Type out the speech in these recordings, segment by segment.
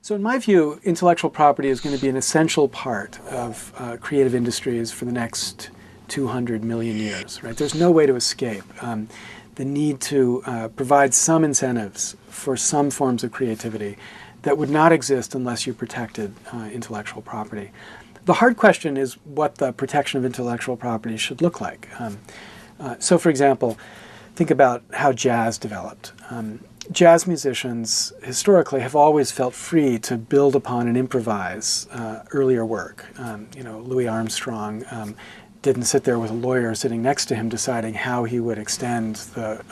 So in my view, intellectual property is going to be an essential part of creative industries for the next 200 million years, right? There's no way to escape the need to provide some incentives for some forms of creativity that would not exist unless you protected intellectual property. The hard question is what the protection of intellectual property should look like. So for example, think about how jazz developed. Jazz musicians historically have always felt free to build upon and improvise earlier work. Louis Armstrong didn't sit there with a lawyer sitting next to him deciding how he would extend the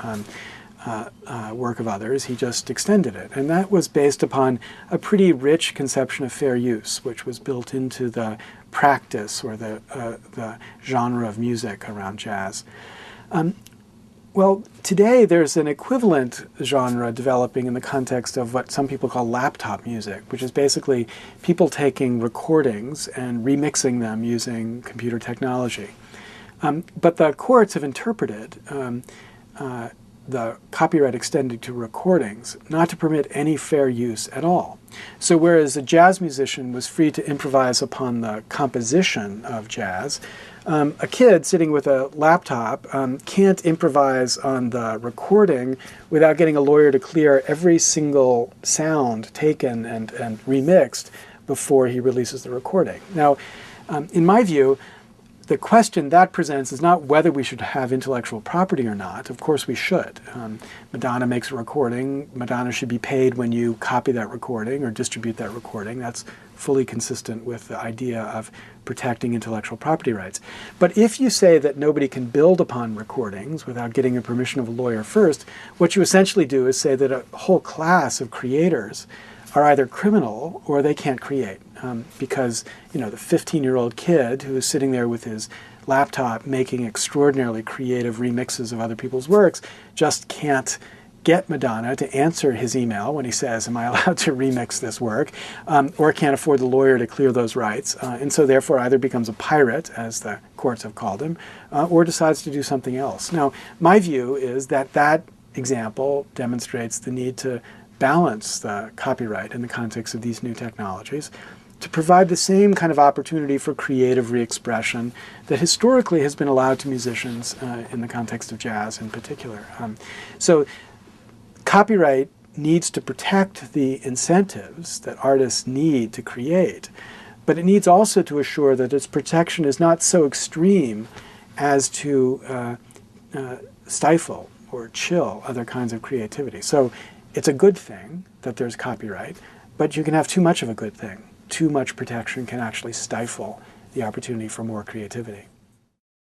work of others. He just extended it. And that was based upon a pretty rich conception of fair use, which was built into the practice or the genre of music around jazz. Well, today there's an equivalent genre developing in the context of what some people call laptop music, which is basically people taking recordings and remixing them using computer technology. But the courts have interpreted the copyright extended to recordings not to permit any fair use at all. So whereas a jazz musician was free to improvise upon the composition of jazz, a kid sitting with a laptop can't improvise on the recording without getting a lawyer to clear every single sound taken and remixed before he releases the recording. Now, in my view, the question that presents is not whether we should have intellectual property or not. Of course we should. Madonna makes a recording. Madonna should be paid when you copy that recording or distribute that recording. That's fully consistent with the idea of protecting intellectual property rights. But if you say that nobody can build upon recordings without getting the permission of a lawyer first, what you essentially do is say that a whole class of creators are either criminal or they can't create. Because the 15-year-old kid who is sitting there with his laptop making extraordinarily creative remixes of other people's works just can't get Madonna to answer his email when he says, am I allowed to remix this work, or can't afford the lawyer to clear those rights, and so therefore either becomes a pirate, as the courts have called him, or decides to do something else. Now, my view is that that example demonstrates the need to balance the copyright in the context of these new technologies to provide the same kind of opportunity for creative re-expression that historically has been allowed to musicians in the context of jazz in particular. So copyright needs to protect the incentives that artists need to create, but it needs also to assure that its protection is not so extreme as to stifle or chill other kinds of creativity. So it's a good thing that there's copyright, but you can have too much of a good thing. Too much protection can actually stifle the opportunity for more creativity.